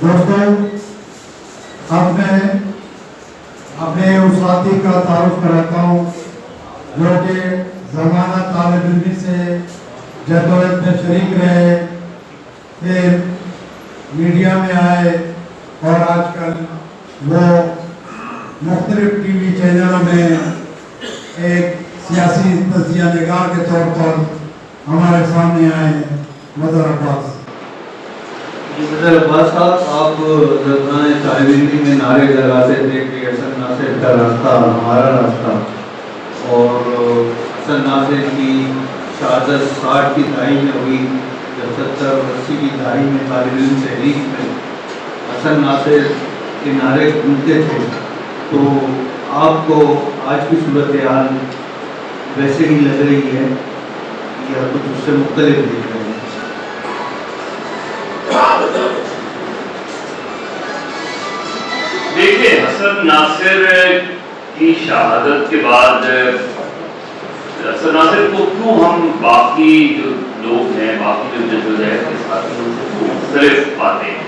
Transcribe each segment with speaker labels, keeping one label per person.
Speaker 1: دوستوں، اب میں اپنے اس ساتھی کا تعارف کراتا ہوں جو کہ زمانہ طالب علمی سے جدوجہد میں شریک رہے، پھر میڈیا میں آئے اور آج کل وہ مختلف ٹی وی چینلوں میں ایک سیاسی تجزیہ نگار کے طور پر ہمارے سامنے آئے ہیں۔ مظہر عباس
Speaker 2: مظہر عباس صاحب، آپ زمانہ طالب علمی میں نعرے لگاتے تھے کہ حسن ناصر کا راستہ ہمارا راستہ، اور حسن ناصر کی شہادت 60 کی دہائی میں ہوئی جب 70 اور 80 کی دہائی میں طالب علم تحریک میں حسن ناصر کے نعرے گونجتے تھے، تو آپ کو آج کی صورتحال ویسے ہی لگ رہی ہے یا کچھ اس سے مختلف دیکھ رہے ہیں؟
Speaker 3: دیکھیں، حسن ناصر کی شہادت کے بعد حسن ناصر کو کیوں ہم باقی جو لوگ ہیں، باقی جو جدوجہد کے ساتھیوں سے مختلف پاتے ہیں؟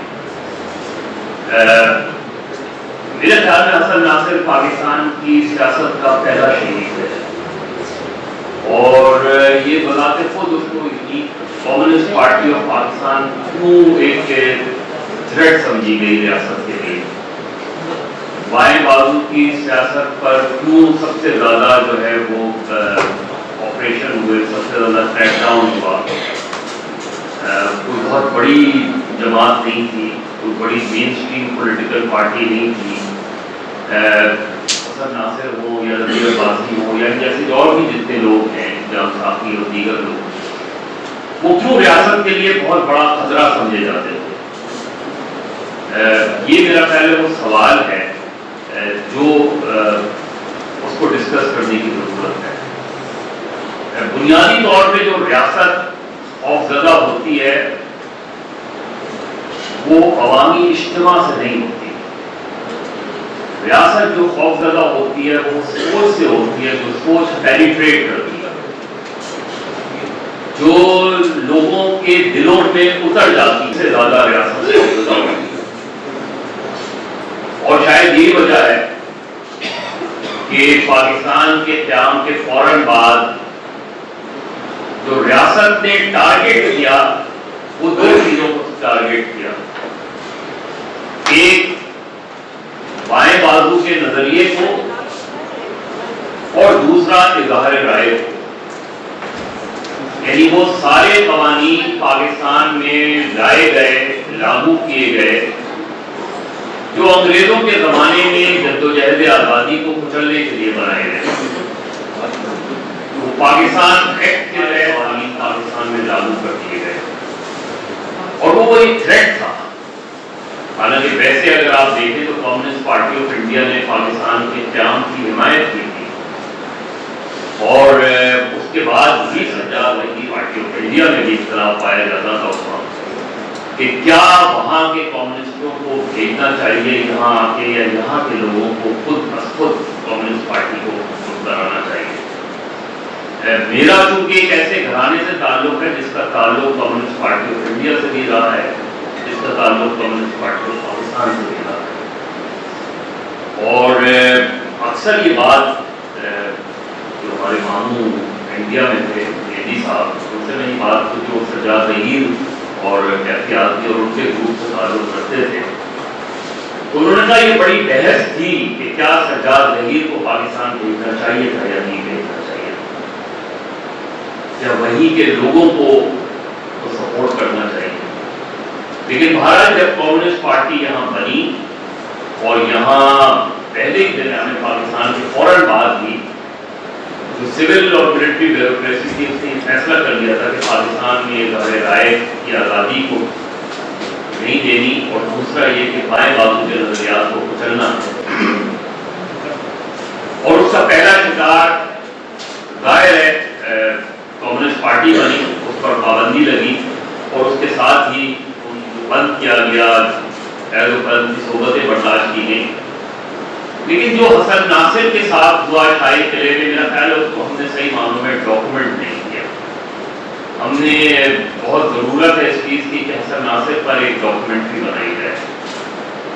Speaker 3: میرے خیال میں حسن ناصر پاکستان کی سیاست کا پہلا شہید ہے، اور یہ بذات خود اس کو کمیونسٹ پارٹی آف پاکستان کیوں ایک تھریٹ سمجھی گئی ریاست کے لیے، بائیں بازو کی سیاست پر کیوں سب سے زیادہ جو ہے وہ آپریشن ہوئے، سب سے زیادہ کریک ڈاؤن ہوا۔ کوئی بہت بڑی جماعت نہیں تھی، کوئی بڑی مین اسٹریم پولیٹیکل پارٹی نہیں تھی، حسن ناصر ہو یا رضی عباسی ہو یا جیسے اور بھی جتنے لوگ ہیں، جام صافی اور دیگر لوگ، وہ کیوں ریاست کے لیے بہت بڑا خطرہ سمجھے جاتے تھے؟ یہ میرا خیال ہے وہ سوال ہے جو اس کو ڈسکس کرنے کی ضرورت ہے۔ بنیادی طور پہ جو ریاست خوفزدہ ہوتی ہے وہ عوامی اجتماع سے نہیں ہوتی، ریاست جو خوفزدہ ہوتی ہے وہ سوچ سے ہوتی ہے، جو سوچ پینیٹریٹ کرتی ہے، جو لوگوں کے دلوں میں اتر جاتی ہے، سے زیادہ ریاست خوفزدہ ہوتی ہے۔ اور شاید یہی وجہ ہے کہ پاکستان کے قیام کے فوراً بعد جو ریاست نے ٹارگٹ کیا وہ دو چیزوں کو ٹارگٹ کیا، ایک بائیں بازو کے نظریے کو اور دوسرا اظہار رائے کو۔ یعنی وہ سارے قوانین پاکستان میں لائے گئے، لاگو کیے گئے جو انگریزوں کے زمانے میں جدوجہد آزادی کو کچلنے کے لیے بنائے گئے، وہ پاکستان ایکٹ کے تحت قوانین پاکستان میں لاگو کر دیے گئے، اور وہ ایک تھریٹ تھا۔ حالانکہ ویسے اگر آپ دیکھیں تو کمیونسٹ پارٹی آف انڈیا نے پاکستان کے قیام کی حمایت کی تھی، اور اس کے بعد بھی Sajjad Waheed party of India میں بھی اختلاف پایا جاتا تھا اس وقت کہ کیا وہاں کے کمیونسٹوں کو بھیجنا چاہیے یہاں آ کے، یا یہاں کے لوگوں کو خود کمیونسٹ پارٹی کو خود بنانا چاہیے۔ میرا چونکہ ایک ایسے گھرانے سے تعلق ہے جس کا تعلق کمیونسٹ پارٹی آف انڈیا سے بھی رہا ہے، جس کا تعلق کمیونسٹ پارٹی آف پاکستان سے بھی رہا ہے، اور اکثر یہ بات جو ہمارے ماموں انڈیا میں تھے میدی صاحب، ان سے میں یہ بات جو سجاد وحید اور احتیاطی اور ان کے گروپ سے تعلق رکھتے تھے، انہوں نے کہا یہ بڑی بحث تھی کہ کیا سجاد وحید کو پاکستان بھیجنا چاہیے تھا یا نہیں بھیجنا چاہیے تھا، یا وہی کے لوگوں کو سپورٹ کرنا چاہیے۔ لیکن بہرحال جب کمیونسٹ پارٹی یہاں بنی اور یہاں پہلے ہی دن یعنی پاکستان کے فوراً بعد بھی جو سول اور ملٹری بیوروکریسی تھی اس نے فیصلہ کر لیا تھا کہ پاکستان میں اظہار رائے کی آزادی کو نہیں دینی، اور دوسرا یہ کہ بائیں بازو کے نظریات کو کچلنا، اور اس کا پہلا شکار ظاہر ہے کمیونسٹ پارٹی بنی، اس پر پابندی لگی، اور اس کے ساتھ ہی بند کیا گیا، ایز کی صحبتیں برداشت کی گئیں۔ لیکن جو حسن ناصر کے ساتھ ہوا شاہی قلعے میں، میرا خیال ہے اس کو ہم نے صحیح معنوں میں ڈاکومنٹ نہیں کیا۔ ہم نے بہت ضرورت ہے اس چیز کی کہ حسن ناصر پر ایک ڈاکومنٹری بنائی جائے،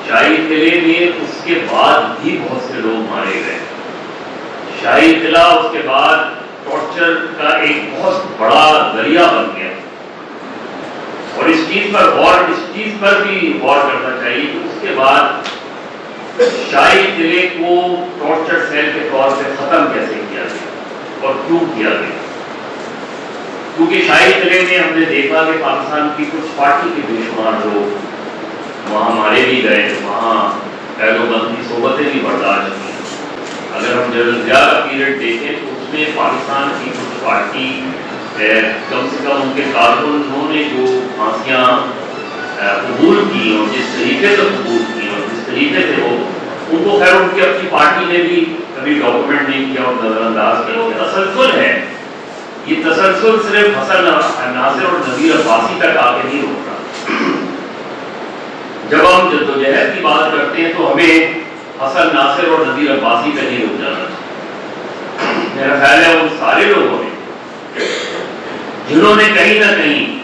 Speaker 3: شاہی قلعے میں اس کے بعد بھی بہت سے لوگ مارے گئے. شاہی قلعہ اس کے بعد ٹارچر کا ایک بہت بڑا ذریعہ بن گیا, اور اس چیز پر بھی غور کرنا چاہیے کہ اس کے بعد شاہی قلعے کو ٹارچر سیل کے طور پہ ختم کیسے کیا گیا اور کیوں کیا گیا. کیونکہ شاہی قلعے میں ہم نے دیکھا کہ پاکستان کی کچھ پارٹی کے بے شمار لوگ وہاں مارے بھی گئے, وہاں قید و بند کی صحبتیں بھی برداشت کی. اگر ہم جنرل ضیاء کا پیریڈ دیکھیں تو اس میں پاکستان کی کچھ پارٹی کم سے کم ان کے کارکنوں نے جو پھانسیاں قبول کی اور جس طریقے سے قبول کی اور جس طریقے سے وہ ان کو خیر ان کی اپنی پارٹی نے بھی کبھی ڈاکومنٹ نہیں کیا اور نظر انداز کیا. وہ تسلسل ہے, یہ تسلسل صرف حسن ناصر اور نذیر عباسی تک آ کے نہیں روکتا. جب ہم جدوجہد کی بات کرتے ہیں تو ہمیں حسن ناصر اور نذیر عباسی پہ نہیں رک جانا چاہیے. میرا خیال ہے ان سارے لوگوں نے جنہوں نے کہیں نہ کہیں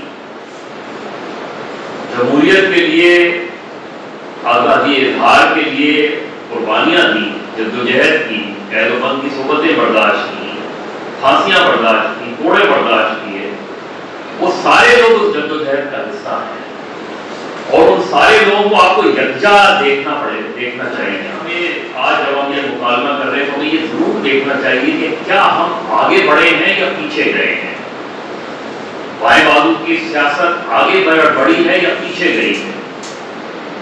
Speaker 3: جمہوریت کے لیے, آزادی اظہار کے لیے قربانیاں دی, جدوجہد کی, قید و بند کی صحبتیں برداشت کی, پھانسیاں برداشت کی, کوڑے برداشت کیے, وہ سارے لوگ اس جدوجہد کا حصہ ہیں. اور ان سارے لوگوں کو آپ کو یکجا دیکھنا چاہیے. ہمیں آج جب ہم یہ مکالمہ کر رہے ہیں تو ہمیں یہ ضرور دیکھنا چاہیے کہ کیا ہم آگے بڑھے ہیں یا پیچھے گئے ہیں. بائیں بازو کی سیاست آگے بڑھی ہے یا پیچھے گئی ہے.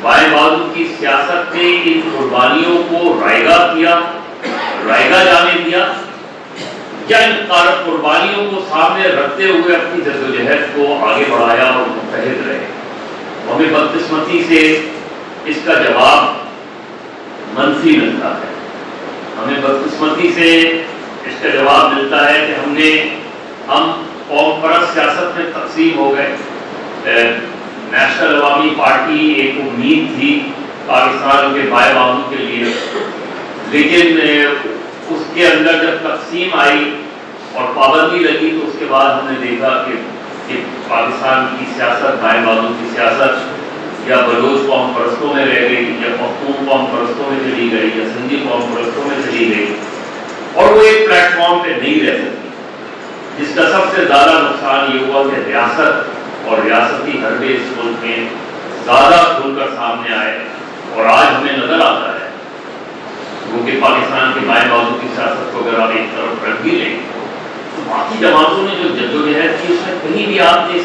Speaker 3: بائیں بازو کی سیاست نے ان قربانیوں کو رائگاں کیا, رائگاں جانے دیا, یا ان قربانیوں کو سامنے رکھتے ہوئے اپنی جدوجہد کو آگے بڑھایا اور متحد رہے. ہمیں بدقسمتی سے اس کا جواب منفی ملتا ہے. ہمیں بدقسمتی سے اس کا جواب ملتا ہے کہ ہم قوم پرست سیاست میں تقسیم ہو گئے. نیشنل عوامی پارٹی ایک امید تھی پاکستان کے بائیں بازو کے لیے, لیکن اس کے اندر جب تقسیم آئی اور پابندی لگی تو اس کے بعد ہم نے دیکھا کہ پاکستان کی سیاست, بائیں بازو کی سیاست یا بلوچ قوم پرستوں میں رہ گئی, یا پختون قوم پرستوں میں چلی گئی, یا سندھی قوم پرستوں میں چلی گئی, اور وہ ایک پلیٹ فارم پہ نہیں رہ سکتی. جس کا سب سے زیادہ نقصان یہ ہوا کہ ریاست اور ریاستی حربے اس ملک میں زیادہ کھل کر سامنے آئے, اور آج ہمیں نظر آتا ہے کیونکہ پاکستان کے بائیں بازو کی سیاست کو اگر آپ ایک طرف رکھ بھی لیں تو باقی جماعتوں نے جو جدوجہد کی اس میں کہیں بھی آپ نے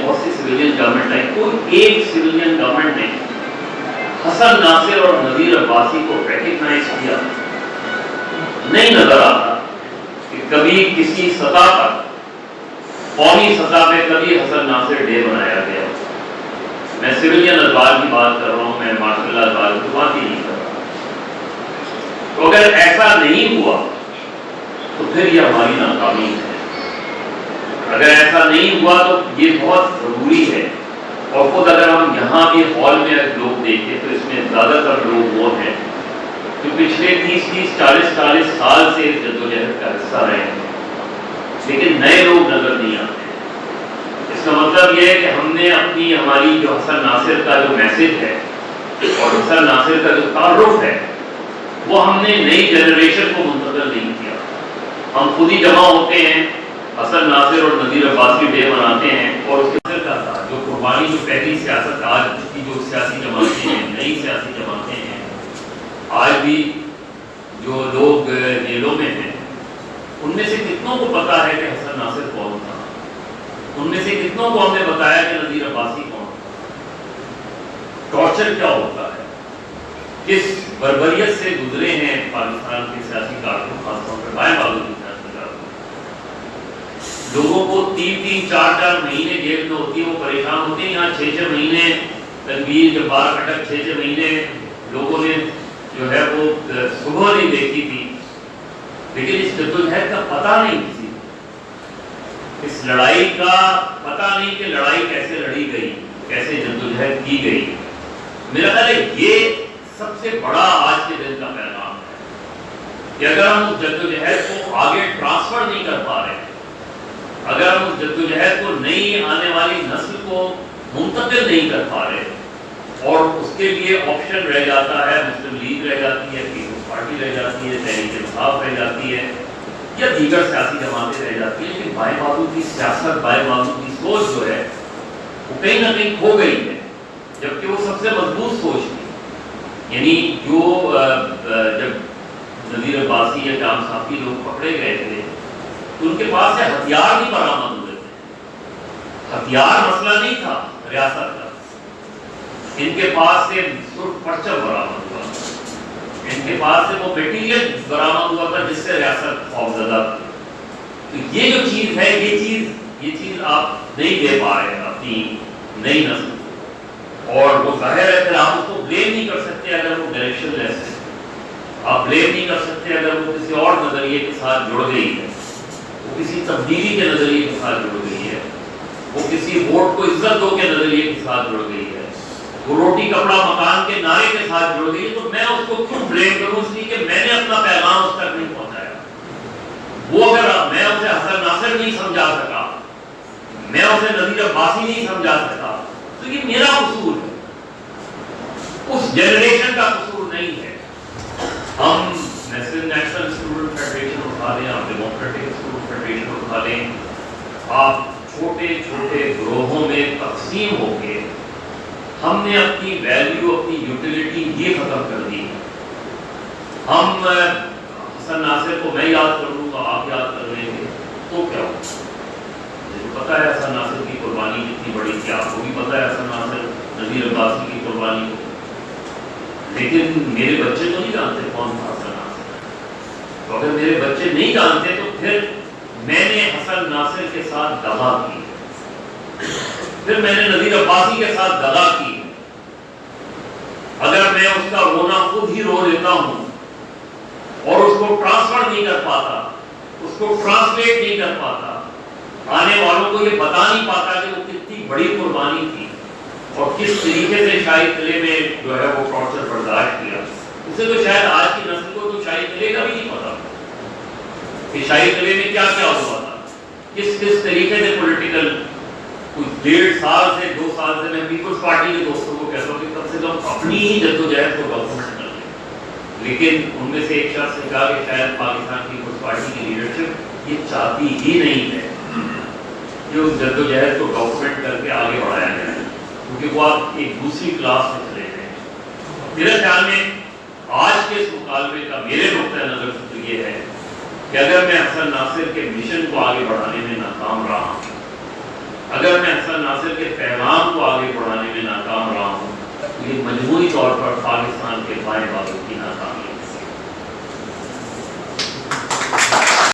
Speaker 3: بہت سی سویلین گورنمنٹ آئی, کوئی ایک سویلین گورنمنٹ نے حسن ناصر اور نذیر عباسی کو ریکگنائز کیا نہیں نظر آتا. کہ کبھی کسی سطح پر, قومی سطح پہ کبھی حسن ناصر ڈے منایا گیا. میں سویلین ادوار کی بات کر رہا ہوں, میں مارشل ادوار کی بات ہی نہیں کر رہا. تو اگر ایسا نہیں ہوا تو پھر یہ ہماری ناکامی ہے. اگر ایسا نہیں ہوا تو یہ بہت ضروری ہے. اور خود اگر ہم یہاں بھی ہال میں لوگ دیکھیں تو اس میں زیادہ تر لوگ وہ ہیں جو پچھلے 30-40 سال سے اس جدوجہد کا حصہ رہے ہیں, لیکن نئے لوگ نظر نہیں آتے. اس کا مطلب یہ ہے کہ ہم نے ہماری جو حسن ناصر کا جو میسج ہے اور حسن ناصر کا جو تعارف ہے وہ ہم نے نئی جنریشن کو منتقل نہیں کیا. ہم خود ہی جمع ہوتے ہیں, حسن ناصر اور نذیر عباسی ڈے مناتے ہیں, اور اس کے کا تھا جو قربانی, جو پہلی سیاست آج کی جو سیاسی جماعتیں ہیں, نئی سیاسی جماعتیں ہیں, آج بھی جو لوگ جیلوں میں ہیں, ان میں سے کتنوں کو پتا ہے کہ حسن ناصر کون تھا؟ ان میں سے کتنوں کو ہم نے بتایا کہ نذیر عباسی کون تھا؟ ٹارچر کیا ہوتا ہے, کس بربریت سے گزرے ہیں پاکستان کے سیاسی کارکن, خاص طور پر بائیں بازو کے سیاسی کارکن. لوگوں کو 3-4 مہینے جیل میں ہوتی ہے, وہ پریشان ہوتے ہیں. یہاں 6 مہینے تدبیر جب بار اٹک 6 مہینے لوگوں نے جو ہے وہ صبح نہیں دیکھی تھی, لیکن اس جدوجہد کا پتہ نہیں کسی کو, اس لڑائی کا پتہ نہیں کہ لڑائی کیسے لڑی گئی, کیسے جدوجہد کی گئی. میرا خیال ہے یہ سب سے بڑا آج کے دن کا پیغام ہے کہ اگر ہم اس جدوجہد کو آگے ٹرانسفر نہیں کر پا رہے, اگر ہم اس جدوجہد کو نئی آنے والی نسل کو منتقل نہیں کر پا رہے, اور اس کے لیے آپشن رہ جاتا ہے مسلم لیگ رہ جاتی ہے، پیپلز پارٹی رہ جاتی ہے، تحریک انصاف رہ جاتی ہے، یا دیگر سیاسی جماعتیں رہ جاتی ہیں. لیکن بائیں بازو کی سیاست، بائیں بازو کی سوچ جو ہے وہ کہیں نہ کہیں کھو گئی ہے، جبکہ وہ سب سے مضبوط سوچ تھی. یعنی جو جب نذیر عباسی یا جام صافی لوگ پکڑے گئے تھے تو ان کے پاس سے ہتھیار نہیں برآمد ہوئے تھے. ہتھیار مسئلہ نہیں تھا ریاست کا، ان کے پاس سے صرف پرچم برآمد ہوا، ان کے پاس سے وہ میٹیریل برآمد ہوا تھا جس سے ریاست خوفزدہ تھی. تو یہ جو چیز ہے، یہ چیز آپ نہیں دے پا رہے ہیں اپنی نئی نسل کو. اور وہ ظاہر ہے کہ آپ اس کو بلیم نہیں کر سکتے اگر وہ ڈائریکشن لیس ہے، آپ بلیم نہیں کر سکتے اگر وہ کسی اور نظریے کے ساتھ جڑ گئی ہے، وہ کسی تبدیلی کے نظریے کے ساتھ جڑ گئی ہے، وہ کسی ووٹ کو عزت دو کے نظریے کے ساتھ جڑ گئی ہے، وہ روٹی کپڑا مکان کے نعرے کے ساتھ جڑ گئی ہے. تو میں اس کو کیوں بلیم کروں؟ اس لیے کہ میں نے اپنا پیغام اس تک نہیں پہنچایا. وہ اگر میں اسے حسن ناصر نہیں سمجھا سکا، میں اسے نذیر عباسی نہیں سمجھا سکا، تو یہ میرا قصور ہے، اس جنریشن کا قصور نہیں ہے. ہم نیشنل اسٹوڈنٹ فیڈریشن اٹھا لیں، آپ ڈیموکریٹک اسٹوڈنٹ فیڈریشن اٹھا لیں، آپ چھوٹے چھوٹے گروہوں میں تقسیم ہو کے ہم نے اپنی ویلیو، اپنی یوٹیلیٹی یہ ختم کر دی. ہم حسن ناصر کو میں یاد کر لوں گا، آپ یاد کر لیں گے تو کیا ہو؟ مجھے پتا ہے حسن ناصر کی قربانی کتنی بڑی تھی، آپ کو بھی پتا ہے حسن ناصر نذیر عباسی کی قربانی کو، لیکن میرے بچے تو نہیں جانتے کون تھا حسن ناصر. تو اگر میرے بچے نہیں جانتے تو پھر میں نے حسن ناصر کے ساتھ دغا کی، پھر میں نے نذیر عباسی کے ساتھ دغا کی. اگر میں اس کا رونا خود ہی رو لیتا ہوں اور اس کو ٹرانسفر نہیں کر پاتا، اس کو ٹرانسلیٹ نہیں کر پاتا، آنے والوں کو یہ بتا نہیں پاتا کہ وہ کتنی بڑی قربانی تھی اور کس طریقے سے شاہی قلعے میں جو ہے وہ ٹارچر برداشت کیا، اسے تو شاید آج کی نسل کو تو شاہی قلعے کا بھی نہیں پتا کہ شاہی قلعے میں کیا کیا ہوا تھا، کس طریقے سے پولیٹیکل. کچھ 1.5 سال سے 2 سال سے میں پیپلز پارٹی کے دوستوں کو کہتا ہوں کہ کم سے کم اپنی ہی جدوجہد کو ڈاکومنٹ کر لیں. لیکن ان میں سے ایک شخص نے کہا کہ شاید پاکستان پیپلز پارٹی کی لیڈرشپ یہ چاہتی ہی نہیں ہے کہ اس جدوجہد کو ڈاکومنٹ کر کے آگے بڑھایا جائے، کیونکہ وہ آپ ایک دوسری کلاس میں چلے گئے. میرے خیال میں آج کے اس مکالمے کا میرے نقطۂ نظر سے یہ ہے کہ اگر میں حسن ناصر کے مشن کو آگے بڑھانے میں ناکام رہا ہوں، اگر میں حسن ناصر کے پیغام کو آگے بڑھانے میں ناکام رہا ہوں، تو یہ مجموعی طور پر پاکستان